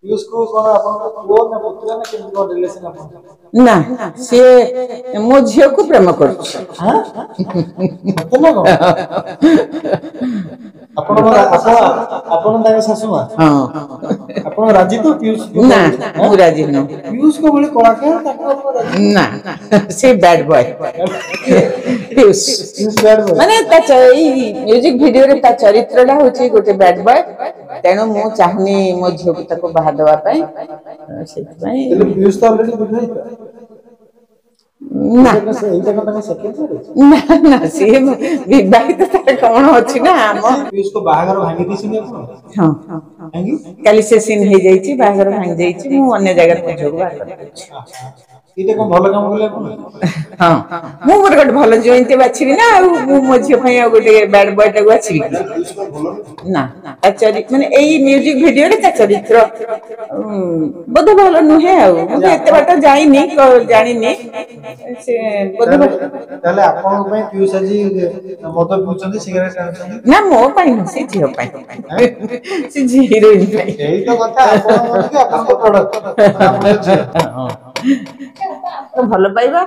पीयूष को कौन आपन पुओ ना पुत्र ना केमती कोन रिलेशन आपन ना सी मो झील को प्रेम कर हां सत्य ना कोन आपन आपन ताके सासु मा आपन राजी तो पीयूष को ना मु राजी न पीयूष को बोले कलाकार ताको आपन राजी ना से bad boy Piyush Piyush bad boy माने म्यूजिक वीडियो रे ता चरित्रटा होची गोटे बैड बॉय तेणु मु चाहनी मो झील को ताको बाहा देवा पई पीयूष तो ऑलरेडी विवाहित ना एटा कथा सेकंड ना ना सी विवाहित तार कौन अछि ना हम पीयूष को बाहागर भांगी दिसिनी आपन हां भांगी काली से सीन हे जाईची बाहागर भांग जाईची मु अन्य जगह को जोग बात कर इते को भलो काम करले आपन हां मु गोटे भलो जोइते बाछिबी ना मु मो झियो पई गोटे बैड बॉय टा बाछिबी ना चरित्र माने एई म्यूजिक वीडियो रे ता चरित्र बोधे भलो नुहे आ मु एते बाटा जाईनी जानिनी से बोधे ताले आपन पई पीयूष जी मद पूछंदी सिगरेट टानछंदी ना मो पई न से झियो पई से हीरोइन पई एई तो कथा आपन के आपन को प्रोडक्ट आपन झियो तो भलो पाइबा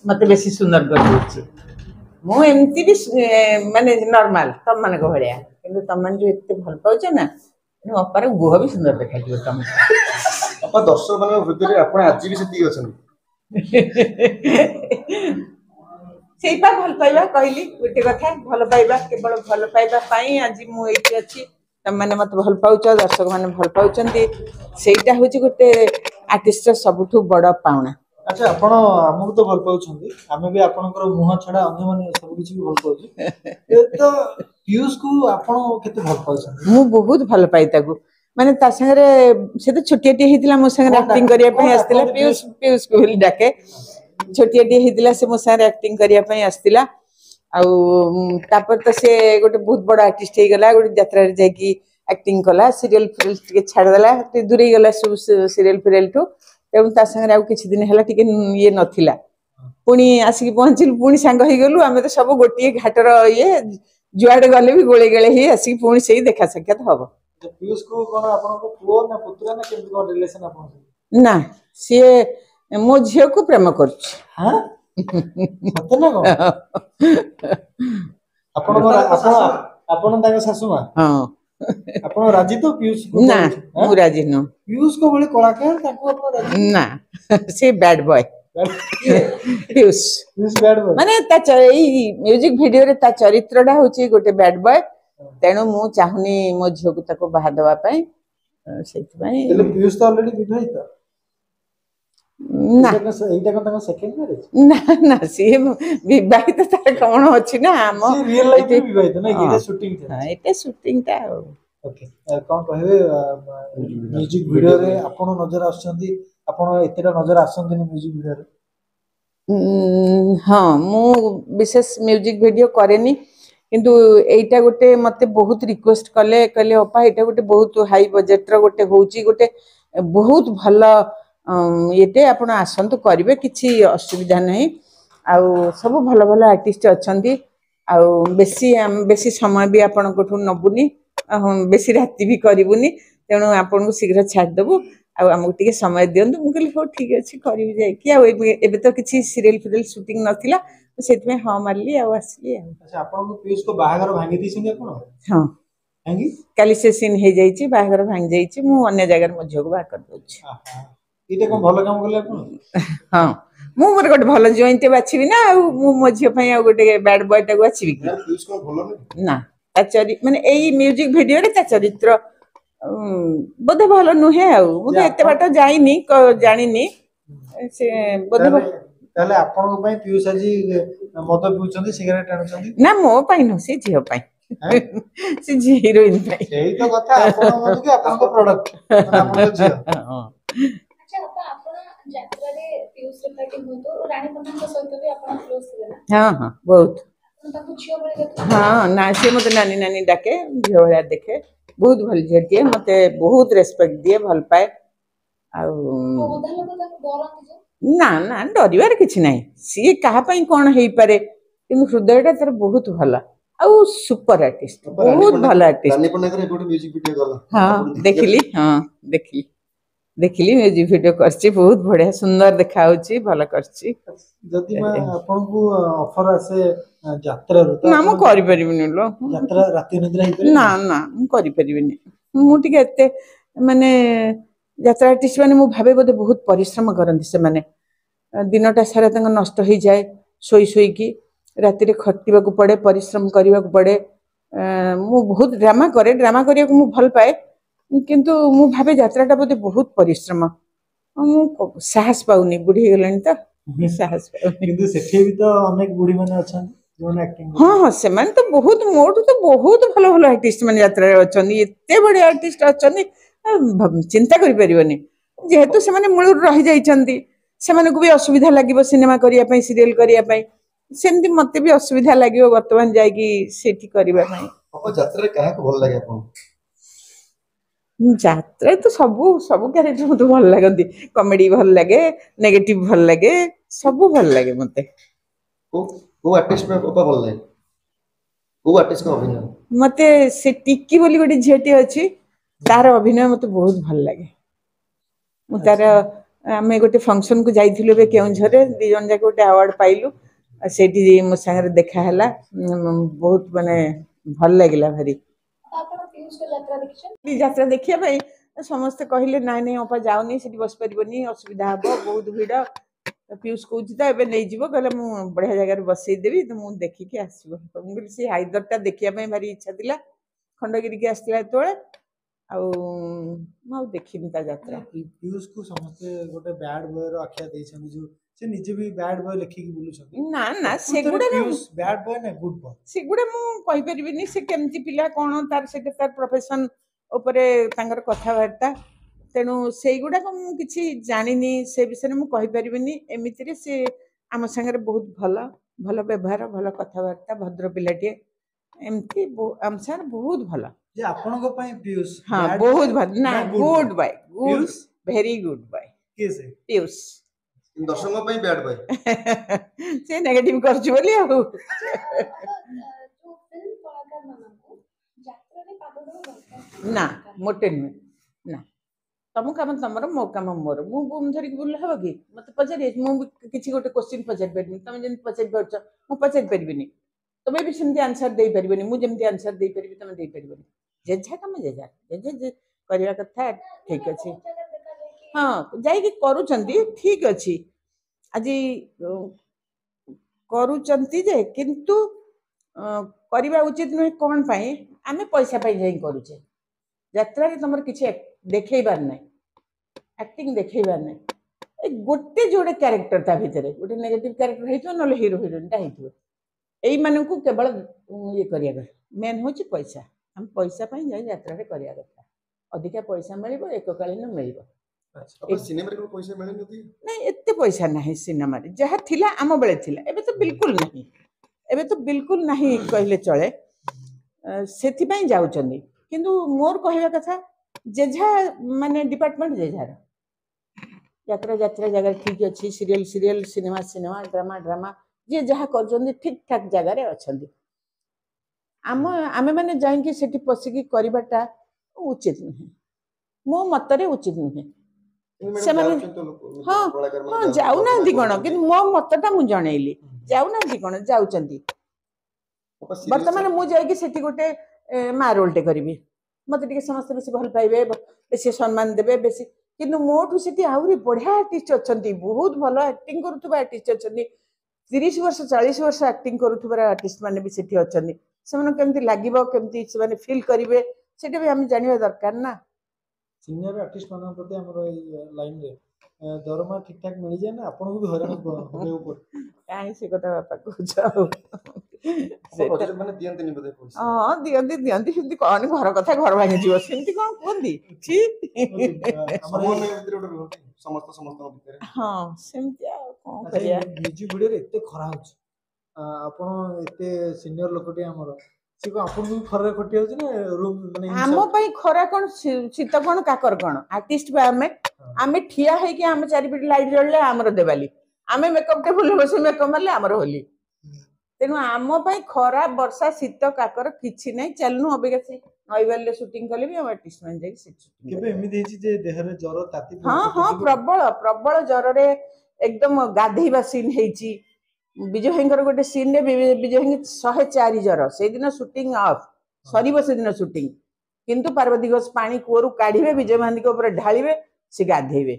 मते बेसी सुंदर कर देछि मु एमती भी माने नॉर्मल तम मन को भलिया किंतु तम मन जो एते भल पाउछ ना अपार गुह भी सुंदर देखा दियो तम अपा दर्शक मान हृदय रे आपन आज भी सेती अछन सेइपा भल पाइबा कहली गोटे कथा भल पाइबा केवल भल पाइबा पाई आज मु एठी अछि तम माने मत भल पाउछ दर्शक माने भल पाउचंती सेइटा होची गोटे आर्टिस्ट सबठु बड़ पाउना अच्छा आपण हमहु तो भल पाउछंती हमें भी आपनकर मुह छडा अन्य माने सब किछि भी भल पाउछु तो पीयूष को आपण केते भल पाउछंती मु बहुत भल पाई ताकू माने ता संगे से तो छोटियाटी हेतिला मो संगे एक्टिंग करिया पई आस्तिला पीयूष पीयूष को हिल डाके छोटियाटी हेतिला से मो संगे एक्टिंग करिया पई आस्तिला आ तापर तो से गोटे बहुत बड़ आर्टिस्ट हे गला गोटे यात्रा रे जाकी एक्टिंग कला सीरियल फिरियल के छाड़ देला ते दूरे गला सब सीरियल फिरियल टू एवं ता संगे आ किछि दिन हला टिके ये नथिला पुनी आसी पहुंचिल पुनी संग हे गेलु हमें तो सब गोटिए घाटर ये जुआडे गले भी गोळे गळे ही आसी पुनी सेही देखा साक्षात हबो पीयूष को कोन आपन को पुओ ना पुत्र ना केमती कोन रिलेशन आपन ना सी मो झियो को प्रेम कर हां सत्य ना कोन आपन आपन ताके सासु मा हां आपन राजी तो पीयूष को ना मु राजी न पीयूष को बोले कलाकार ताको आपन राजी ना से bad boy Piyush Piyush bad boy माने ता म्यूजिक वीडियो रे ता चरित्रटा होची गोटे बैड बॉय तेणु मु चाहनी मो झियो को ताको बाहा देवा पई सेति पई पीयूष तो ऑलरेडी विवाहित ना एटा कथा सेकंड मैरिज ना ना सी विवाहित तार कौन अछि ना हम रियल लाइफ में विवाहित ना ये शूटिंग था एते शूटिंग ता ओके कोन कहबे म्यूजिक वीडियो रे आपण नजर आछंती आपण एतेटा नजर आछंती म्यूजिक वीडियो रे हां मु विशेष म्यूजिक वीडियो करेनी किंतु एटा गोटे मते बहुत रिक्वेस्ट कले कहले अपा एटा गोटे बहुत हाई बजेट रो गोटे होची गोटे बहुत भलो येते आपण आसंतु करिवे किछि असुविधा नै आ सब भलो भलो आर्टिस्ट अछंती आ बेसी समय भी आपण कोठु नबुनी बेसी राति भी करिवुनी तेणु आपण को शीघ्र छाड़ देबु आ हमको टिके समय दियंतु मु कहली हो ठीक अछि करिवि जाय कि आ एबे तो किछि सीरियल फिरियल शूटिंग नथिला सेत में हां मारली आ आसली अच्छा आपण को पीयूष को बाहागर भांगी दिसिनी आपण हां भांगी काली से सीन हे जाईची बाहागर भांग जाईची मु अन्य जगह म झोग बा कर दोछि इते को भलो काम करले आपण हां मु गोटे भलो जोइते बाछिबी ना मु मो झियो पई गोटे बैड बॉय टा बाछिबी पीयूष को भलो ना ता चरित्र माने एई म्यूजिक वीडियो रे ता चरित्र बोधे भलो नुहे आ मु एते बाटा जाईनी जानिनी से बोधे ताले आपन को पई पीयूष जी मद पूछंदी सिगरेट टानछंदी ना मो पई न से झियो पई से हीरोइन पई एई तो कथा आपन के आपन को प्रोडक्ट आपन झियो अच्छा आपन यात्रा रे पीयूष रे पार्टी हो तो रानी पन्ना के सहित भी आपन क्लोज थे ना हां हां बहुत ताको छियो बळे देखो हां ना से मते नानी नानी डाके झियो भलिया देखे बहुत भल झियो मते बहुत रेस्पेक्ट दिए भल पाए आ ओधा लोग ताको डरन जे ना ना डरिवार किछि नाही सी कहा पई कोन हेई पारे किंतु हृदयटा तर बहुत भला आ सुपर आर्टिस्ट बहुत भला आर्टिस्ट रानी पन्ना करे गोटे म्यूजिक वीडियो गला हां देखली देखिली म्यूजिक वीडियो करछि बहुत बढ़िया सुंदर देखा होछि भलो करछि जदि मैं आपनको ऑफर आसे यात्रा रो ना मु करि परिबिनी लो यात्रा राति निद्रा ही ना ना मु करि परिबिनी मु टिके एते माने यात्रा आर्टिस्ट माने मु भाबे बोधे बहुत परिश्रम करंती से माने दिनटा सारा तंग नष्ट हो जाए सोई सोई की राति रे खटिबा को पड़े परिश्रम करबा को पड़े मु बहुत ड्रामा करे ड्रामा करिया को मु भल पाए किंतु मु भाबे यात्राटा बोधे बहुत परिश्रम मु साहस पाउनी बुढ़ी गलानी त साहस पाउनी किंतु सेठी भी तो अनेक बुढ़ी माने अछन जोन एक्टिंग हाँ हाँ से तो बहुत मोटू तो बहुत भल भल आर्टिस्ट मैंने यात्रा अच्छी एत बड़े आर्टिस्ट अच्छा चिंता करें जेहेतु से मूल रही जाइछंती सेमाने को भी असुविधा लगे सिनेमा करने सीरियल करने सेमती मते भी असुविधा लगे बर्तमान जाइकी सेठी करबा यात्रा काहे को भल लागे आपन यात्रा तो सबू सबू कैरेक्टर मत भल लगती कॉमेडी भल लगे नेगेटिव भल लगे सबू भल लगे मते को आर्टिस्ट में कोपा भल लागे को आर्टिस्ट का अभिनय मते से टिक्की बोली गोटे झीटी अच्छी तार अभिनय मते बहुत भल लगे मु तार आमे गोटे फंक्शन को जाइथिलु बे केउंझरे दी जन जाके गोटे अवार्ड पाइलु सेठी मो संगे देखा हला बहुत माने भल लागिला भारी ଆପଣ ପିୟୁଷ ଯାତ୍ରା ଦେଖିଛନ୍ତି यात्रा देखिया भाई समस्त कहले नाई नहीं अपा जाओनी सेठी बस परिबनी असुविधा हबो बहुत भीड़ पीयूष कहूँ तो एबे नहीं जीवो कहले मु बढ़िया जगह बसई देवी तो मु देखिके आसबो मु से हाइदरटा देखिया ପାଇଁ भारी इच्छा थिला खंडगिरी के आसला तोळे आउ देखिनी ता यात्रा पीयूष को समस्त गोटे बैड बॉय रो आख्या देछन जो से निजे भी बैड बॉय लिखि की बोलु छथि ना ना सेगुडा पीयूष बैड बॉय ना गुड बॉय सेगुडा मु कहि परिबिनी से केमती पिला कोन तार से तार प्रोफेशन ऊपर तांगर कथावार्ता तेणु से गुड़ाक मुझे जानी से विषय में कहीपरि एमती से आम सागर बहुत भल भल व्यवहार भल कथबार्ता भद्र पिलाटे एमती आम सागर बहुत भल जे आपनको पई पीयूष हाँ बहुत भल ना good bye good very good bye के से पीयूष दर्शकों पई बैड बाय से नेगेटिव करछु बोली आ जो फिल्म कलाकार माननको ଯାତ୍ରାରେ ପାଦ ଦେବା ଦରକାର ना मोटे नुहे ना तुम कम तुम मो कम मोर मुझे धरिक बुल हम कि मत पचारे मुझे गोटे क्वेश्चन पचारि पारि तुम जमी पचारि पार्छ मुझे पचारि पारि तुम्हें भी सेमती आंसर दे पारि मुझे आंसर दे पारि तुम दे पारि जेझा कम जेझा जे करवा कथा ठीक अच्छे हाँ जाइए करूँ ठीक अच्छे आज करूँचे जे किंतु करवा उचित नुहे कौन पाई आमे पैसा पाई जाई करूचे यात्रा तुम किसी देखबार ना एक्टिंग देखबार ना गोटे जोड़े क्यारेक्टर ता भितर गोटे नेगेटिव क्यारेक्टर हो ना हिरो हिरोइन हो यही मान को केवल ये करिया मेन हूँ पैसा हम पैसा पाई जाई यात्रा करिया कथा अधिका पैसा मिल एककालीन मिल सिनेमा रे पैसा मिले नथि नहीं एते पैसा नहीं सिनेमा रे जहाँ थिला आम बेले थिला एबे तो बिल्कुल नहीं एबे तो बिल्कुल नहीं कहले चले से जाऊँगी किंतु मोर कहवा कथा जेझा माने डिपार्टमेंट जेझार यात्रा यात्रा जगह ठीक अच्छी serial serial cinema cinema drama drama जे जहाँ कर ठीक ठाक जगार अच्छा आम आमे मैंने जाइए सेठी पशिकी करवाटा उचित नुहे मो मतरे उचित नुहे से हाँ हाँ जाऊना कौन कि मो मतटा मुझे जनइली जाऊना कौन जाऊँगी बर्तमान मुझे गोटे माँ रोलटे करी मत समस्त बेसी भल पाइबे बेसी सम्मान देवे बेसी किंतु मोठू से आहरी बढ़िया आर्टिस्ट अच्छा बहुत भल एक्टिंग करुवा आर्टिस्ट अच्छा 30 वर्ष 40 वर्ष एक्टिंग करुवा आर्टिस्ट मैंने भी सेठी अच्छा से केमती लगे केमती से फिल करेंगे सेटा भी आम जानवा दरकार ना सीनियर आर्टिस्ट मान प्रति हमर लाइन रे दरमा ठीक ठाक मिल जाए ना आपन को भी हैरान होबे ऊपर काहे से कथा बापा कहछ बजट माने दियंते नि बदे पैसा हां दियंती सेमती कौन घर कथा घर भांगी जीव सेमती कौन कहंदी छी हमर भीतर रोटे समस्त भीतर हां सेमती कौन करिया म्यूजिक वीडियो रे एते खरा होछ आपन एते सीनियर लोकटे हमर से को आपन भी खरा खटी होछ ना रूम माने आम पई खरा कोन शीत कोन काकर कोन आर्टिस्ट बा आमे ठिया है कि आमे चारि पिट लाइट जळले हमर देवाली आमे मेकअप टेबल बसे मेकअप मारले हमर होली तेनु आम पई खरा वर्षा शीत काकर किछि नै चलनु अबे ନଈବାଲିରେ ସୁଟିଂ କଲେ ବି ଆମ ଆର୍ଟିଷ୍ଟ ମାନେ ଯାଇକି ସେଠି ସୁଟିଂ କେବେ ଏମିତି ହେଇଛି ଯେ ଦେହରେ ଜ୍ୱର ତାତି ହଁ ହଁ ପ୍ରବଳ ପ୍ରବଳ ଜ୍ୱରରେ ଏକଦମ ଗାଧେଇବା ସିନ୍ ହେଇଛି। ବିଜୟ ଭାଇଙ୍କର ଗୋଟେ ସିନ୍ ରେ ବିଜୟ ଭାଇ 104 ଜ୍ୱର ସେଇଦିନ ସୁଟିଂ ଅଫ୍ ସରିବ ସେଦିନ ସୁଟିଂ କିନ୍ତୁ ପାର୍ବତୀ ଘୋଷ ପାଣି କୂଅରୁ କାଢିବେ ବିଜୟ ମହାନ୍ତିଙ୍କ ଉପରେ ଢାଳିବେ ସେ ଗାଧେଇବେ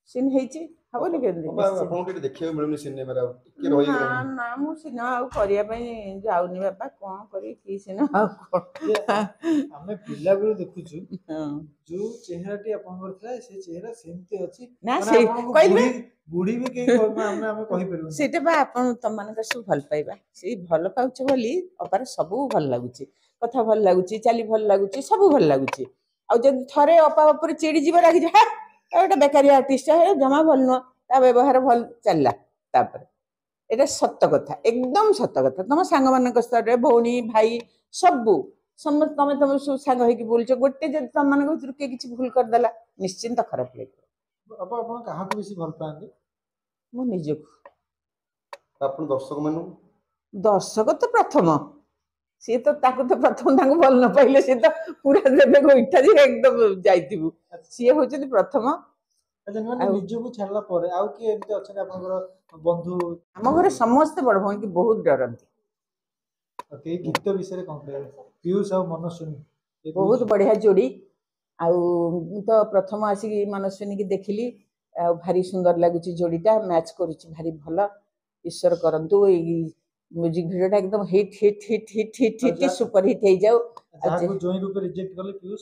ସିନ୍ ହେଇଛି ହବନି କେମିତି ଆପଣଙ୍କୁ ଟିକେ ଦେଖିବାକୁ ମିଳୁନି ସିନେମାରେ ଆଉ ଟିକେ ନା ରହିଗଲାଣି ନା ମୁଁ ସିନେମା ଆଉ କରିବା ପାଇଁ ଯାଉନି ବାପା କଣ କରିବି କି ସିନେମା ଆଉ କଣ ଆମେ ପିଲାବେଳୁ ଦେଖୁଛୁ ହଁ। ଯୋଉ ଚେହେରାଟି ଆପଣଙ୍କର ଥିଲା ସେ ଚେହେରା ସେମିତି ଅଛି ନା ମାନେ ସେଇ ଆପଣଙ୍କୁ କହିଲି ବୁଢୀ ବି କେହି ଆମେ କହିପାରିବୁନି। ସେଇଟା ବା ଆପଣ ତମମାନଙ୍କର ସବୁ ଭଲ ପାଇବା ସେଇ ଭଲ ପାଉଛ ବୋଲି ଅପାର ସବୁ ଭଲ ଲାଗୁଛି କଥା ଭଲ ଲାଗୁଛି ଚାଲି ଭଲ ଲାଗୁଛି ସବୁ ଭଲ ଲାଗୁଛି ଆଉ ଯଦି ଥରେ ଅପା ଉପରେ ଚିଡି ଯିବ ରାଗିଯିବ ହେ ଗୋଟେ ବେକାରୀ ଆର୍ଟିଷ୍ଟ ଜମା ଭଲ ନୁହଁ ତା ବ୍ୟବହାର ଭଲ ଚାଲିଲା ତାପରେ ଏଇଟା ସତ କଥା ଏକଦମ ସତ କଥା ତମ ସାଙ୍ଗମାନଙ୍କ ସ୍ତରରେ ଭଉଣୀ ଭାଇ ସବୁ ସମସ୍ତେ ତମେ ସବୁ ସାଙ୍ଗ ହେଇକି ବୁଲୁଛ ଗୋଟେ ଯଦି ତମମାନଙ୍କ ଭିତରୁ କିଏ କିଛି ଭୁଲ କରିଦେଲା ନିଶ୍ଚିନ୍ତ ଖରାପ ଲାଗିବ। ଆପଣ କାହାକୁ ବେଶୀ ଭଲ ପାଆନ୍ତି? ମୁଁ ନିଜକୁ। ଆପଣ ଦର୍ଶକ ମାନଙ୍କୁ ଦର୍ଶକ ତ ପ୍ରଥମ ସିଏ ତ ତାକୁ ତ ପ୍ରଥମ ତାଙ୍କୁ ଭଲ ନ ପାଇଲେ ସିଏ ତ ପୁରା ଦେବେ ଗୋଇଠା ଯେ ଏକଦମ ଯାଇଥିବୁ ସିଏ ହଉଛନ୍ତି ପ୍ରଥମ। ମାନେ ନିଜକୁ ଛାଡିଲା ପରେ ଆଉ କିଏ ଏମିତି ଅଛନ୍ତି ଆପଣଙ୍କର ବନ୍ଧୁ? ଆମ ଘରେ ସମସ୍ତେ ବଡ ଭଉଣୀ କି ବହୁତ ଡରନ୍ତି। କେହି ଗୀତ ବିଷୟରେ କଣ କହିବେ? ପିୟୁଷ ଆଉ ମନସ୍ୱିନୀ ବହୁତ ବଢିଆ ଯୋଡି ଆଉ ମୁଁ ତ ପ୍ରଥମ ଆସିକି ମନସ୍ୱିନୀ କି ଦେଖିଲି ଆଉ ଭାରି ସୁନ୍ଦର ଲାଗୁଛି ଯୋଡିଟା ମ୍ୟାଚ୍ କରୁଛି ଭାରି ଭଲ ଈଶ୍ୱର କରନ୍ତୁ ଏଇ ମ୍ୟୁଜିକ ଭିଡିଓ ଟା एकदम hit hit hit hit hit hit super hit हो जाओ ଯାହାକୁ ଜୋଇଁ ରୂପେ ରିଜେକ୍ଟ କଲେ ପିୟୁଷ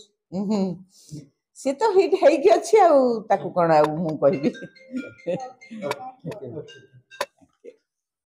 ସେ ତ ହିଟ୍ ହେଇକି ଅଛି ଆଉ ତାକୁ କଣ ଆଉ ମୁଁ କହିବି।